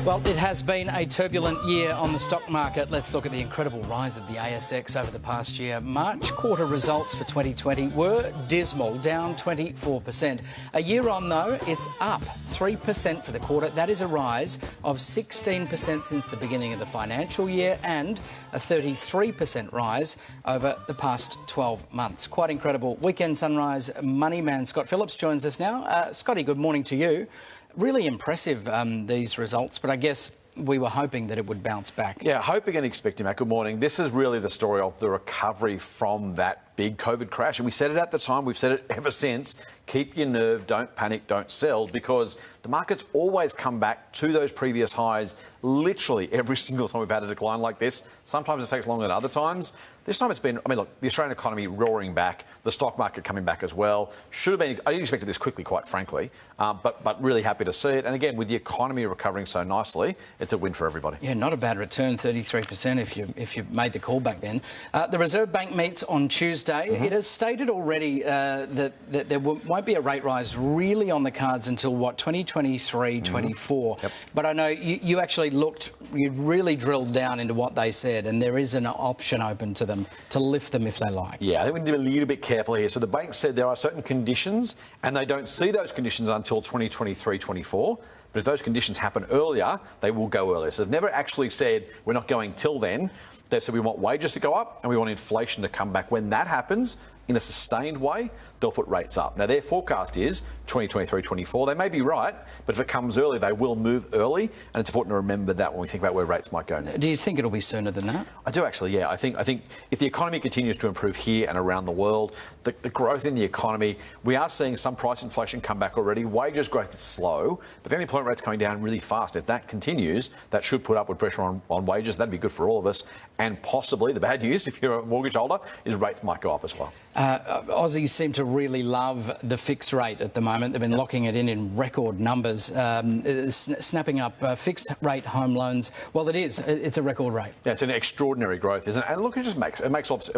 Well, it has been a turbulent year on the stock market. Let's look at the incredible rise of the ASX over the past year. March quarter results for 2020 were dismal, down 24%. A year on, though, it's up 3% for the quarter. That is a rise of 16% since the beginning of the financial year and a 33% rise over the past 12 months. Quite incredible. Weekend Sunrise money man Scott Phillips joins us now. Scotty, good morning to you. Really impressive, these results, but I guess we were hoping that it would bounce back. Yeah, hoping and expecting, Matt. Good morning. This is really the story of the recovery from that big COVID crash. And we said it at the time, we've said it ever since. Keep your nerve, don't panic, don't sell, because the market's always come back to those previous highs literally every single time we've had a decline like this. Sometimes it takes longer than other times. This time it's been, I mean, look, the Australian economy roaring back, the stock market coming back as well. Should have been, I didn't expect it this quickly, quite frankly, but really happy to see it. And again, with the economy recovering so nicely, it's a win for everybody. Yeah, not a bad return, 33% if you made the call back then. The Reserve Bank meets on Tuesday. It has stated already that there won't be a rate rise really on the cards until, what, 2023, 24. Yep. But I know you actually you really drilled down into what they said, and there is an option open to them to lift them if they like. Yeah, I think we need to be a little bit careful here. So the bank said there are certain conditions, and they don't see those conditions until 2023, 24. But if those conditions happen earlier, they will go earlier. So they've never actually said we're not going till then. They've said we want wages to go up and we want inflation to come back. When that happens, in a sustained way, they'll put rates up. Now, their forecast is 2023, 24. They may be right, but if it comes early, they will move early. And it's important to remember that when we think about where rates might go next. Do you think it'll be sooner than that? I do, actually, yeah. I think if the economy continues to improve here and around the world, the growth in the economy, we are seeing some price inflation come back already. Wages growth is slow, but the unemployment rate's coming down really fast. If that continues, that should put upward pressure on wages. That'd be good for all of us. And possibly, the bad news, if you're a mortgage holder, is rates might go up as well. Aussies seem to really love the fixed rate at the moment. They've been locking it in record numbers, snapping up fixed rate home loans. Well, it's a record rate. Yeah, it's an extraordinary growth, isn't it? And look, it makes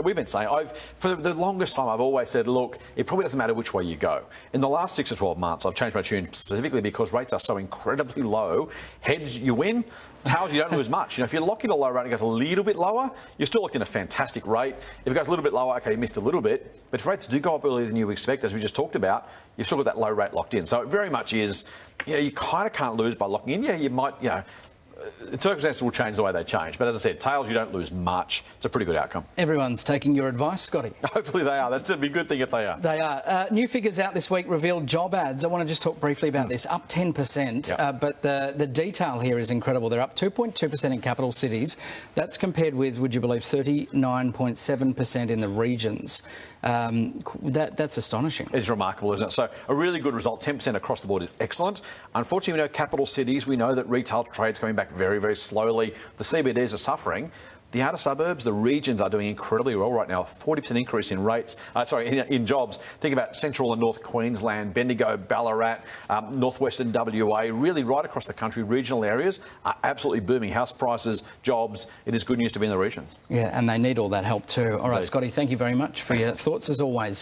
we've been saying, for the longest time, I've always said, look, it probably doesn't matter which way you go. In the last 6 to 12 months, I've changed my tune specifically because rates are so incredibly low. Heads, you win. Tails, you don't lose much. You know, if you lock in a low rate and it goes a little bit lower, you're still locked in a fantastic rate. If it goes a little bit lower, okay, you missed a little bit. But if rates do go up earlier than you expect, as we just talked about, you've still got that low rate locked in. So it very much is, you know, you kind of can't lose by locking in. Yeah, you might, you know, circumstances will change the way they change. But as I said, tails, you don't lose much. It's a pretty good outcome. Everyone's taking your advice, Scotty. Hopefully they are. That's a good thing if they are. They are. New figures out this week revealed job ads. I want to just talk briefly about this. Up 10%, yep. But the detail here is incredible. They're up 2.2% in capital cities. That's compared with, would you believe, 39.7% in the regions. That's astonishing. It's remarkable, isn't it? So a really good result. 10% across the board is excellent. Unfortunately, we know capital cities, we know that retail trade's coming back very, very slowly. The CBDs are suffering. The outer suburbs, the regions are doing incredibly well right now. A 40% increase in rates, in jobs. Think about central and north Queensland, Bendigo, Ballarat, northwestern WA, really right across the country. Regional areas are absolutely booming. House prices, jobs. It is good news to be in the regions. Yeah, and they need all that help too. All right, Scotty, thank you very much for your thoughts as always.